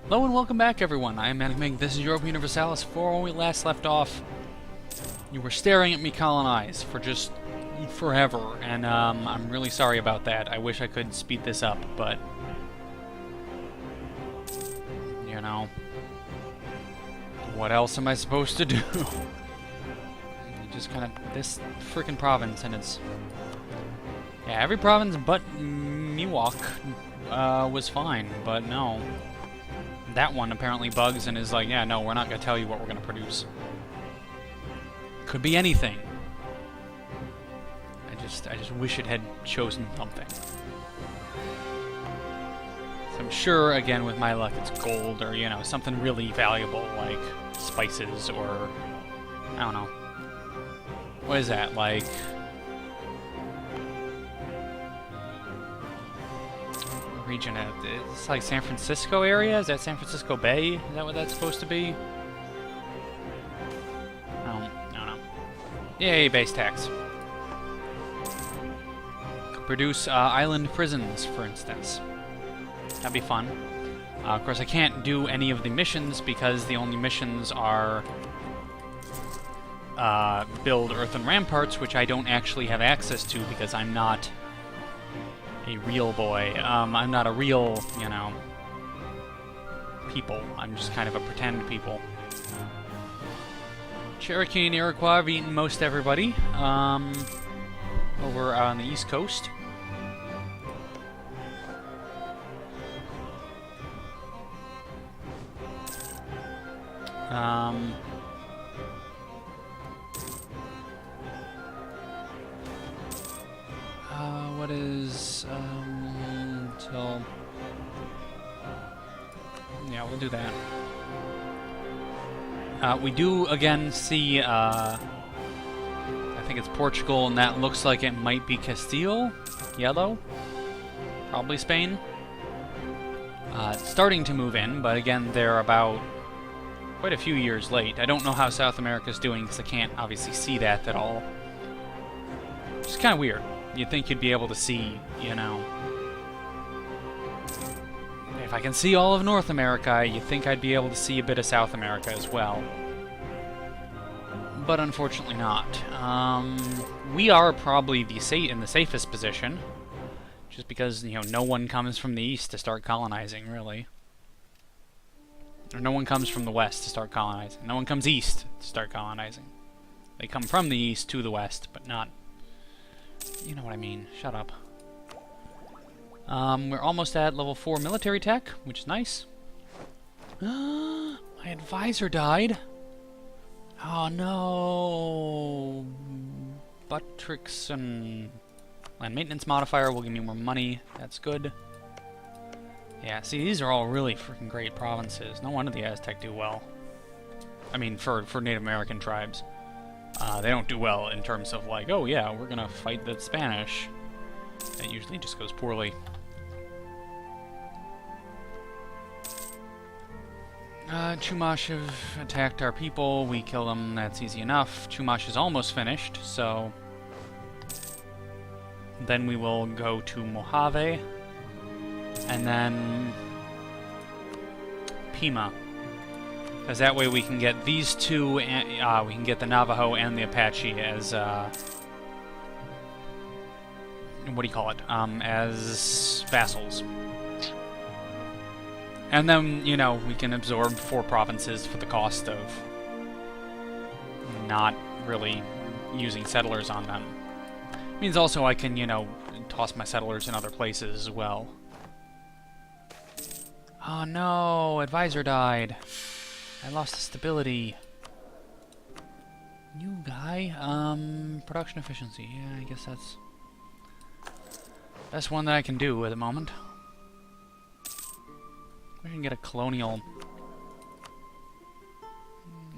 Hello and welcome back, everyone. I am ManicMink. This is Europa Universalis. For when we last left off, you were staring at me colonize for just forever, and I'm really sorry about that. I wish I could speed this up, but you know, what else am I supposed to do? Just kind of this freaking province, and it's every province but Miwok was fine, but no. That one apparently bugs and is like, yeah, no, we're not going to tell you what we're going to produce. Could be anything. I just wish it had chosen something. So I'm sure, again, with my luck, it's gold or, you know, something really valuable like spices or, I don't know. What is that, like... region at? It's like San Francisco area? Is that San Francisco Bay? Is that what that's supposed to be? I don't know. Yay, base tax. Could produce island prisons, for instance. That'd be fun. Of course, I can't do any of the missions because the only missions are build earthen ramparts, which I don't actually have access to because I'm not a real boy. I'm not a real, you know, people. I'm just kind of a pretend people. Cherokee and Iroquois have eaten most everybody over on the East Coast. What is, until... Yeah, we'll do that. We do, again, see, I think it's Portugal, and that looks like it might be Castile. Yellow. Probably Spain. It's starting to move in, but again, they're about quite a few years late. I don't know how South America's doing, because I can't obviously see that at all. It's kind of weird. You'd think you'd be able to see, you know... If I can see all of North America, you'd think I'd be able to see a bit of South America as well. But unfortunately not. We are probably in the safest position. Just because, you know, no one comes from the east to start colonizing, really. Or no one comes from the west to start colonizing. No one comes east to start colonizing. They come from the east to the west, but not... You know what I mean. Shut up. We're almost at level 4 military tech, which is nice. My advisor died. Oh no. Buttricks and land maintenance modifier will give me more money. That's good. Yeah, see, these are all really freaking great provinces. No wonder the Aztec do well. I mean, for Native American tribes. They don't do well in terms of like, oh yeah, we're gonna fight the Spanish. That usually just goes poorly. Chumash have attacked our people. We kill them. That's easy enough. Chumash is almost finished, so... Then we will go to Mojave. And then... Pima. Because that way we can get these two, and we can get the Navajo and the Apache as, what do you call it? As vassals. And then, you know, we can absorb 4 provinces for the cost of not really using settlers on them. It means also I can, you know, toss my settlers in other places as well. Oh no, advisor died. I lost the stability. New guy. Production efficiency. Yeah, I guess that's one that I can do at the moment. We can get a colonial.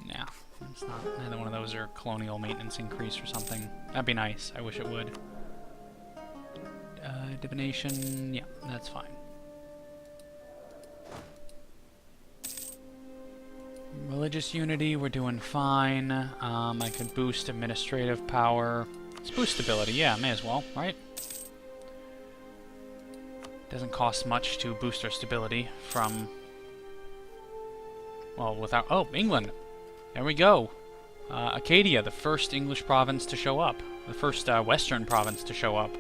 Nah, it's not. Neither one of those are colonial maintenance increase or something. That'd be nice. I wish it would. Divination. Yeah, that's fine. Religious unity, we're doing fine. I could boost administrative power. Let's boost stability, yeah, may as well, right? Doesn't cost much to boost our stability from Well, without... Oh, England! There we go! Acadia, the first English province to show up. The first Western province to show up.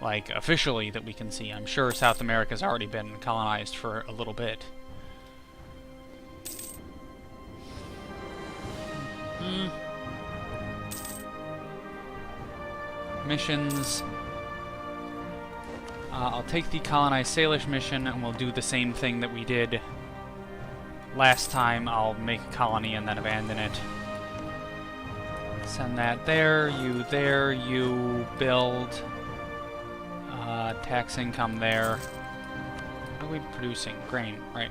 Like, officially that we can see. I'm sure South America's already been colonized for a little bit. Missions. I'll take the Colonize Salish mission, and we'll do the same thing that we did last time. I'll make a colony and then abandon it. Send that there, you build. Tax income there. What are we producing? Grain, right.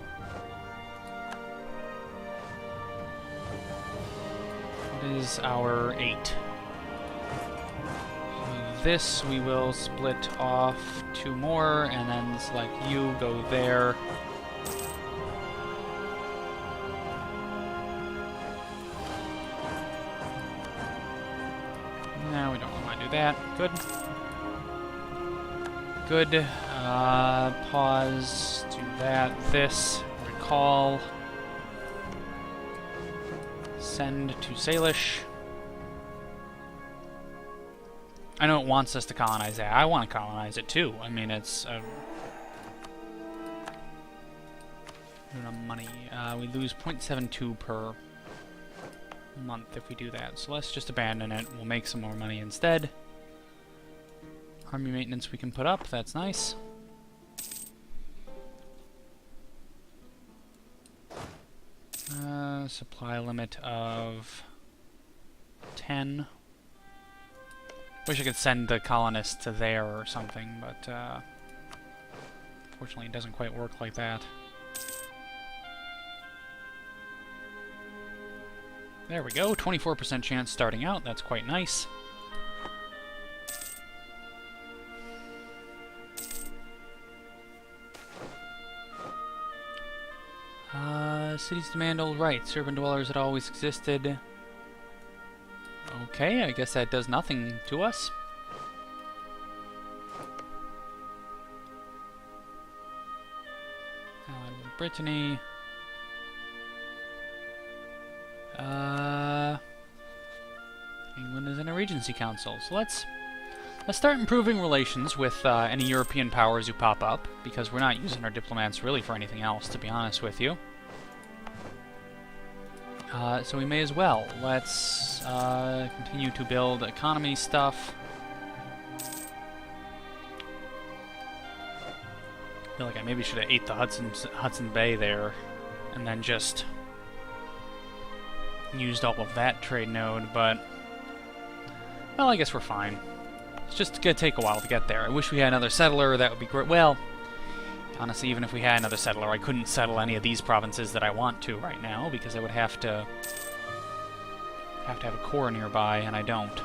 What is our 8? So this we will split off 2 more, and then select you, go there. No, we don't want to do that. Good. Good. Pause. Do that. This. Recall. Send to Salish. I know it wants us to colonize that. I want to colonize it too. I mean, it's money. We lose 0.72 per month if we do that. So let's just abandon it. We'll make some more money instead. Army maintenance we can put up. That's nice. Supply limit of 10. Wish I could send the colonists to there or something, but fortunately it doesn't quite work like that. There we go, 24% chance starting out, that's quite nice. Cities demand old rights. Urban dwellers had always existed. Okay, I guess that does nothing to us. Allied with Brittany. England is in a regency council, so let's start improving relations with any European powers who pop up, because we're not using our diplomats really for anything else, to be honest with you. So we may as well. Let's continue to build economy stuff. I feel like I maybe should have ate the Hudson Bay there, and then just used all of that trade node, but well, I guess we're fine. It's just gonna take a while to get there. I wish we had another settler, that would be great. Well, honestly, even if we had another settler, I couldn't settle any of these provinces that I want to right now, because I would have to have a core nearby, and I don't.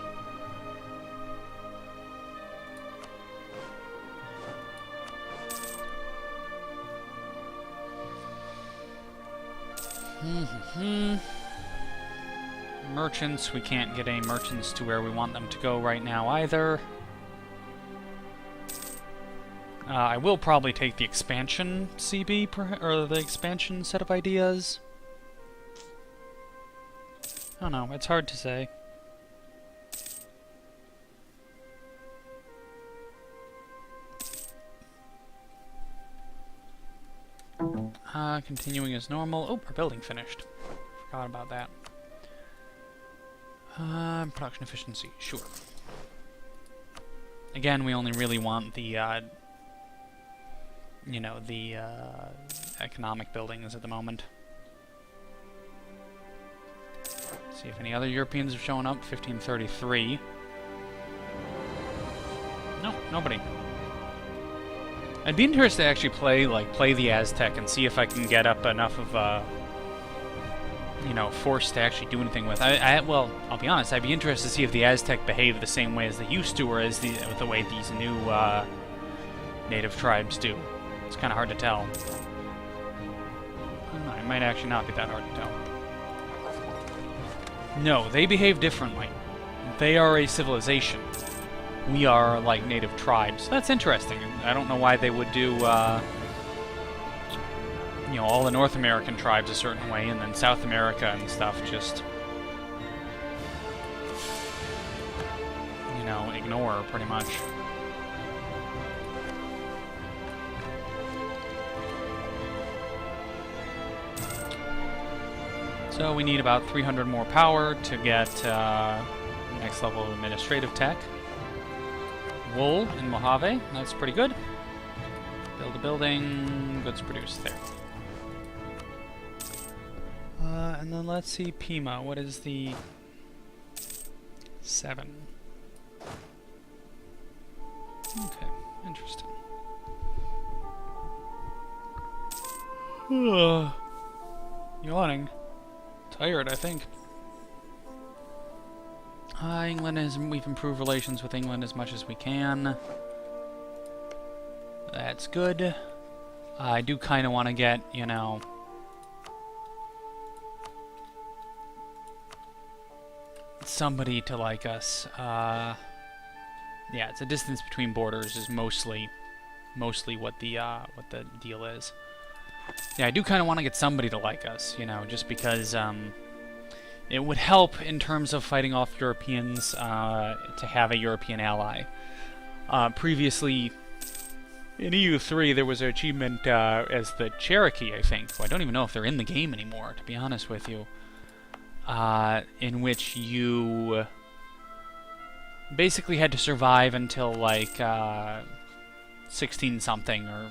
Merchants, we can't get any merchants to where we want them to go right now either. I will probably take the expansion CB, or the expansion set of ideas. I don't know, it's hard to say. Continuing as normal. Oh, our building finished. Forgot about that. Production efficiency, sure. Again, we only really want the, you know, the economic buildings at the moment. See if any other Europeans have shown up. 1533. No, nobody. I'd be interested to actually play the Aztec and see if I can get up enough of you know, force to actually do anything with. Well, I'll be honest. I'd be interested to see if the Aztec behave the same way as they used to, or as the way these new native tribes do. It's kind of hard to tell. It might actually not be that hard to tell. No, they behave differently. They are a civilization. We are like native tribes. That's interesting. I don't know why they would do, you know, all the North American tribes a certain way, and then South America and stuff just, you know, ignore pretty much. So we need about 300 more power to get next level of administrative tech. Wool in Mojave, that's pretty good. Build a building, goods produced there. And then let's see Pima, what is the 7? Okay, interesting. Yawning. Tired, I think. We've improved relations with England as much as we can. That's good. I do kind of want to get, you know, somebody to like us. Yeah, it's a distance between borders is mostly what the deal is. Yeah, I do kind of want to get somebody to like us, you know, just because it would help in terms of fighting off Europeans to have a European ally. Previously, in EU3, there was an achievement as the Cherokee, I think. Well, I don't even know if they're in the game anymore, to be honest with you. In which you basically had to survive until, like, 16-something, or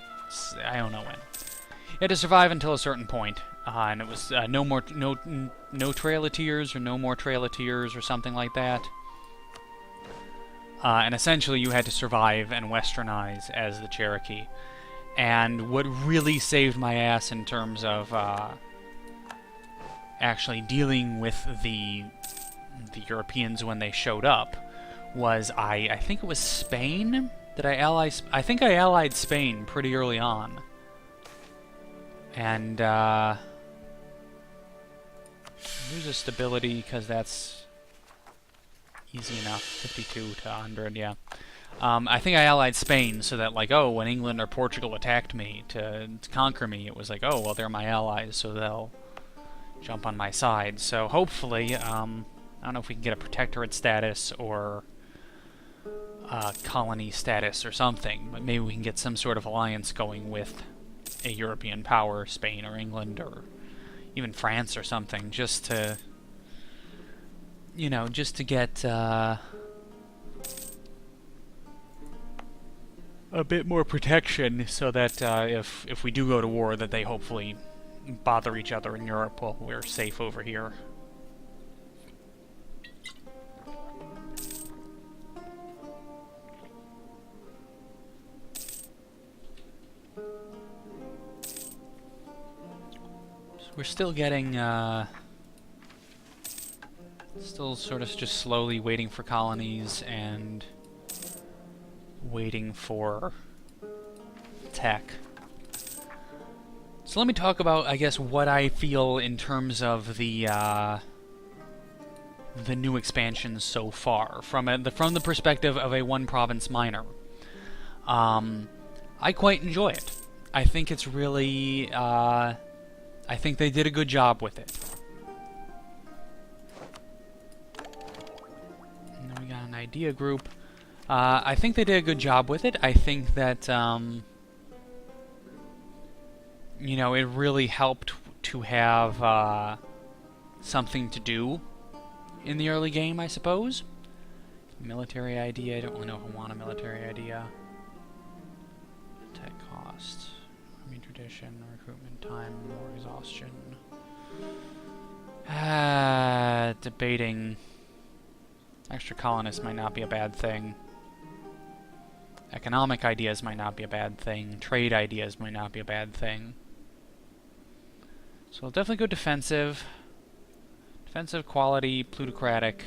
I don't know when. You had to survive until a certain point, and it was no Trail of Tears, or no more Trail of Tears, or something like that. And essentially you had to survive and westernize as the Cherokee. And what really saved my ass in terms of actually dealing with the Europeans when they showed up was I think it was Spain? I think I allied Spain pretty early on. And lose a stability because that's easy enough. 52 to 100, yeah. I think I allied Spain so that, like, oh, when England or Portugal attacked me to conquer me, it was like, oh, well, they're my allies, so they'll jump on my side. So hopefully, I don't know if we can get a protectorate status or colony status or something, but maybe we can get some sort of alliance going with a European power, Spain or England or even France or something, just to, you know, just to get a bit more protection, so that if we do go to war, that they hopefully bother each other in Europe while we're safe over here. We're still getting, still sort of just slowly waiting for colonies and waiting for tech. So let me talk about, I guess, what I feel in terms of the new expansions so far, from the perspective of a one-province miner. I quite enjoy it. I think it's really, I think they did a good job with it. And then we got an idea group. I think they did a good job with it. I think that, you know, it really helped to have something to do in the early game, I suppose. Military idea. I don't really know if I want a military idea. Tech cost. Army tradition. Recruitment time. War exhaustion. Debating. Extra colonists might not be a bad thing. Economic ideas might not be a bad thing. Trade ideas might not be a bad thing. So we'll definitely go defensive. Defensive, quality, plutocratic.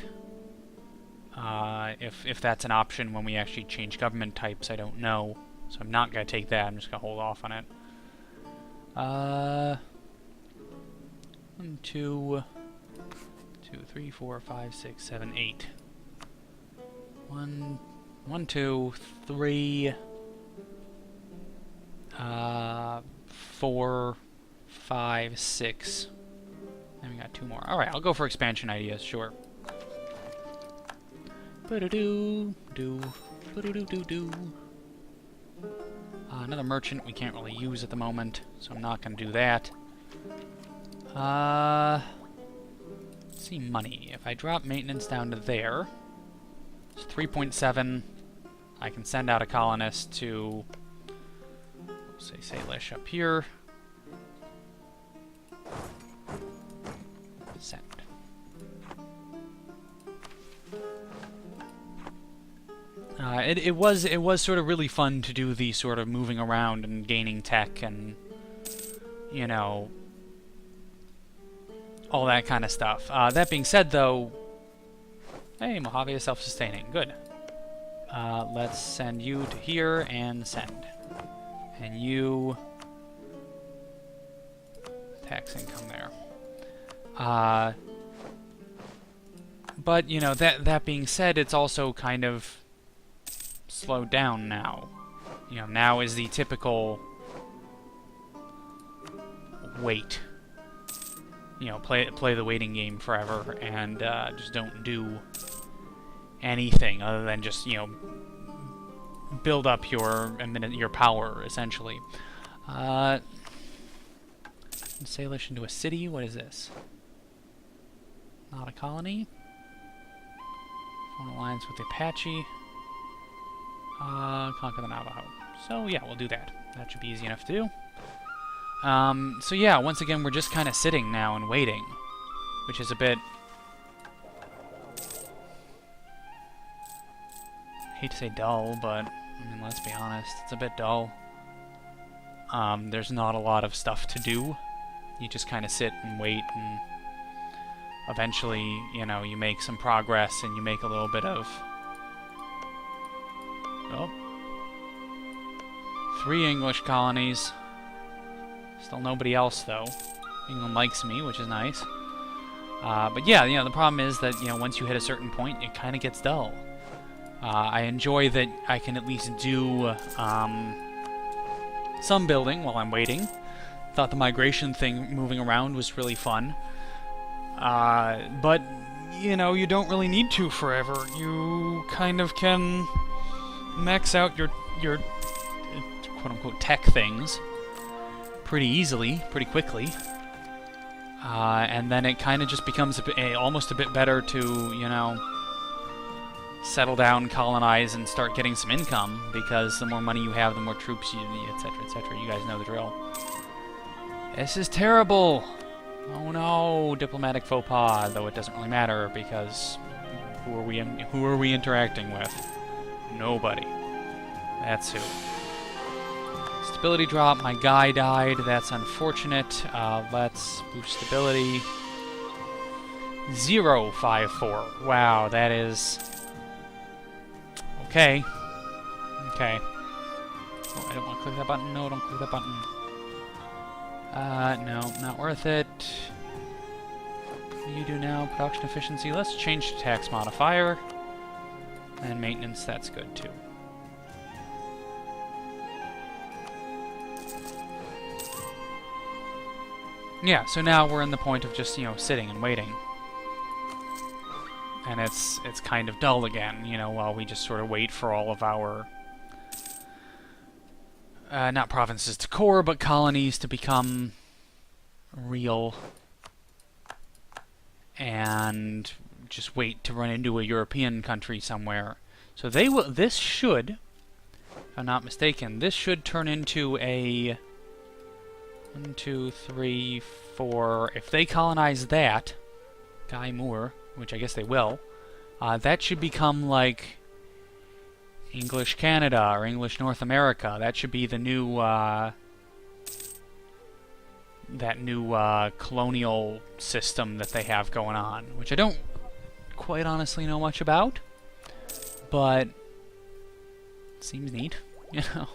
If that's an option when we actually change government types, I don't know. So I'm not going to take that. I'm just going to hold off on it. 1, 2, 3, 4, 5, 6, 7, 8. 1, 2, 3, 4, 5, 6. And we got 2 more. Alright, I'll go for expansion ideas, sure. Ba-da-doo-doo. Ba-da-doo-doo-doo. Another merchant we can't really use at the moment, so I'm not going to do that. Let's see, money. If I drop maintenance down to there, it's 3.7. I can send out a colonist to, say, Salish up here. Send. It was sort of really fun to do the sort of moving around and gaining tech and, you know, all that kind of stuff. That being said, though, hey, Mojave is self-sustaining. Good. Let's send you to here and send. And you... tax income there. But, you know, that being said, it's also kind of slowed down now. You know, now is the typical wait. You know, play the waiting game forever and just don't do anything other than just, you know, build up your power, essentially. Salish into a city. What is this? Not a colony. Form alliance with the Apache. Conquer the Navajo. So yeah, we'll do that. That should be easy enough to do. So yeah, once again, we're just kind of sitting now and waiting, which is a bit... I hate to say dull, but, I mean, let's be honest, it's a bit dull. There's not a lot of stuff to do. You just kind of sit and wait, and eventually, you know, you make some progress, and you make a little bit of... Oh. 3 English colonies. Still nobody else, though. England likes me, which is nice. But yeah, you know, the problem is that, you know, once you hit a certain point, it kind of gets dull. I enjoy that I can at least do some building while I'm waiting. Thought the migration thing moving around was really fun. But, you know, you don't really need to forever. You kind of can max out your quote-unquote tech things pretty easily, pretty quickly. And then it kind of just becomes almost a bit better to, you know, settle down, colonize, and start getting some income, because the more money you have, the more troops you need, etc., etc. You guys know the drill. This is terrible! Oh no, diplomatic faux pas, though it doesn't really matter, because who are we interacting with? Nobody. That's who. Stability drop, my guy died, that's unfortunate. Let's boost stability. 054. Wow, that is... Okay. Okay. Oh, I don't want to click that button. No, don't click that button. No, not worth it. What do you do now? Production efficiency. Let's change the tax modifier. And maintenance, that's good too. Yeah, so now we're in the point of just, you know, sitting and waiting. And it's kind of dull again, you know, while we just sort of wait for all of our, not provinces to core, but colonies to become real. And just wait to run into a European country somewhere. So they will, this should, if I'm not mistaken, this should turn into a 1, 2, 3, 4. If they colonize that, Guy Moore, which I guess they will, that should become like English Canada or English North America. That should be the new, that new colonial system that they have going on, which I don't quite honestly know much about, but it seems neat, you know.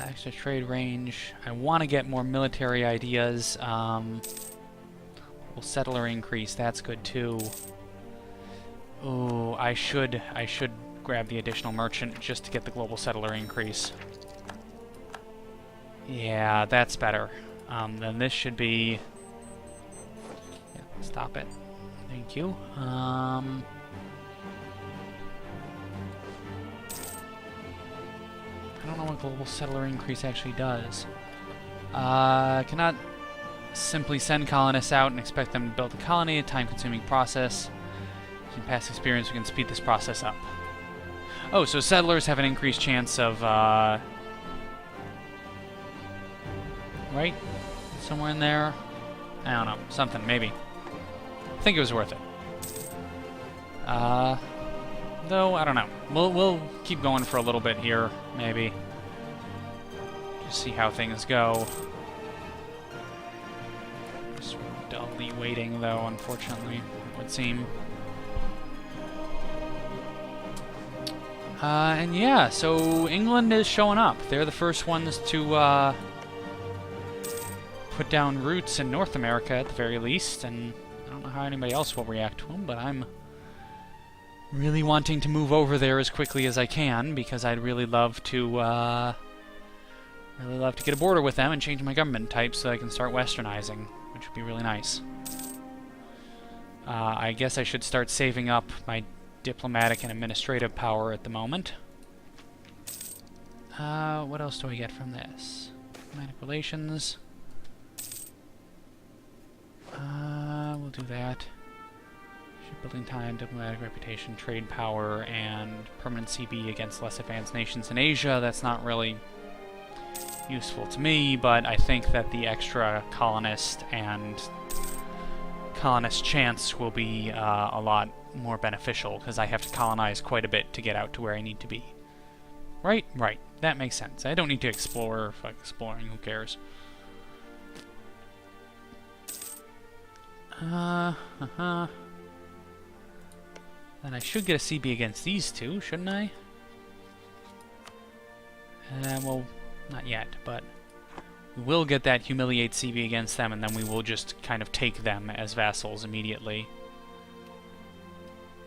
Extra trade range. I want to get more military ideas. Will settler increase. That's good too. Oh, I should grab the additional merchant just to get the global settler increase. Yeah, that's better. then this should be... Yeah, stop it. Thank you. I don't know what global settler increase actually does. Cannot simply send colonists out and expect them to build a colony, a time-consuming process. In past experience, we can speed this process up. Oh, so settlers have an increased chance of, right? Somewhere in there? I don't know. Something, maybe. I think it was worth it. Though, I don't know. We'll keep going for a little bit here, maybe. Just see how things go. Just dully waiting, though, unfortunately, it would seem. And yeah, so England is showing up. They're the first ones to, put down roots in North America, at the very least, and I don't know how anybody else will react to them, but I'm really wanting to move over there as quickly as I can, because I'd really love to get a border with them and change my government type so I can start westernizing, which would be really nice. I guess I should start saving up my diplomatic and administrative power at the moment. What else do I get from this? Diplomatic relations. We'll do that. Shipbuilding time, diplomatic reputation, trade power, and permanent CB against less advanced nations in Asia. That's not really useful to me, but I think that the extra colonist and colonist chance will be a lot more beneficial, because I have to colonize quite a bit to get out to where I need to be. Right? Right. That makes sense. I don't need to explore. Fuck exploring, who cares? Then I should get a CB against these two, shouldn't I? Well, not yet, but we will get that humiliate CB against them, and then we will just kind of take them as vassals immediately.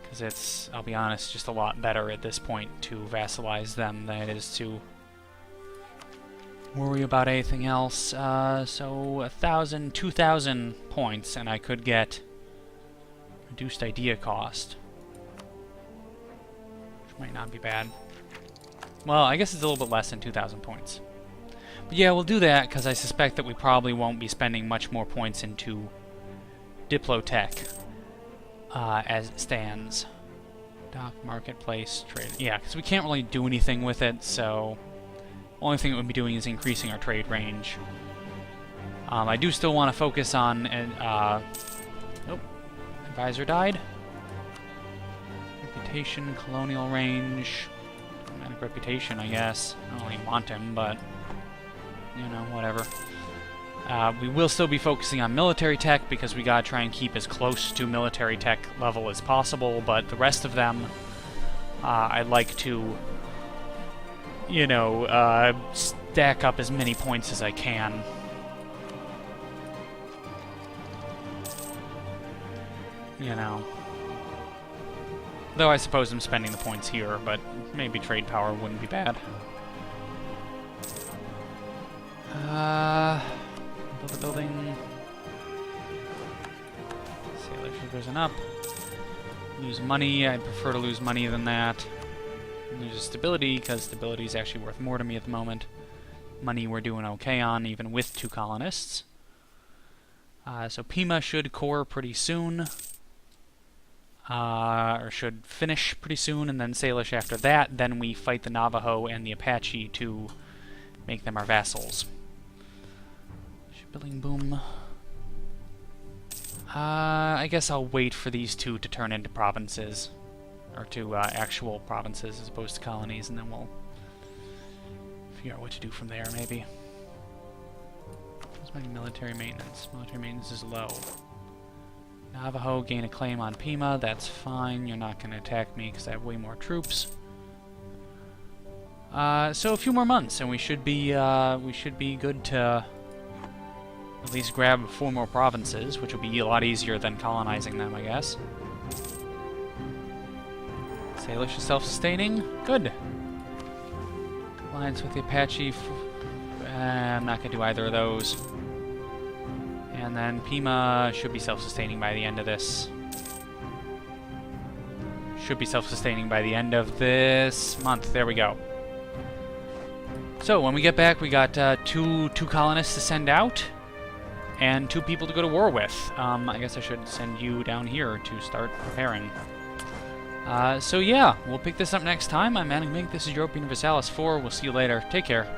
Because it's, I'll be honest, just a lot better at this point to vassalize them than it is to worry about anything else. So 1,000, 2,000 points, and I could get reduced idea cost, which might not be bad. Well, I guess it's a little bit less than 2,000 points. But yeah, we'll do that, because I suspect that we probably won't be spending much more points into Diplotech as it stands. Dock, marketplace, trade. Yeah, because we can't really do anything with it, so only thing it would be doing is increasing our trade range. I do still want to focus on... oh, advisor died. Reputation, colonial range... Diplomatic reputation, I guess. I don't really want him, but... you know, whatever. We will still be focusing on military tech, because we gotta try and keep as close to military tech level as possible, but the rest of them, I'd like to... you know, stack up as many points as I can. You know. Though I suppose I'm spending the points here, but maybe trade power wouldn't be bad. Build a building. Sailor sugars and up. Lose money. I'd prefer to lose money than that. Lose stability, because stability is actually worth more to me at the moment. Money we're doing okay on, even with 2 colonists. So Pima should core pretty soon. Or should finish pretty soon, and then Salish after that. Then we fight the Navajo and the Apache to make them our vassals. Shipbuilding boom. I guess I'll wait for these 2 to turn into provinces. Or to actual provinces as opposed to colonies, and then we'll figure out what to do from there, maybe. What's my military maintenance? Military maintenance is low. Navajo gain a claim on Pima, that's fine. You're not going to attack me because I have way more troops. So a few more months, and we should be good to at least grab 4 more provinces, which will be a lot easier than colonizing them, I guess. Salish is self-sustaining. Good. Alliance with the Apache. I'm not going to do either of those. And then Pima should be self-sustaining by the end of this. Should be self-sustaining by the end of this month. There we go. So when we get back, we got two colonists to send out, and 2 people to go to war with. I guess I should send you down here to start preparing. So yeah, we'll pick this up next time. I'm ManicMink. This is Europa Universalis 4. We'll see you later. Take care.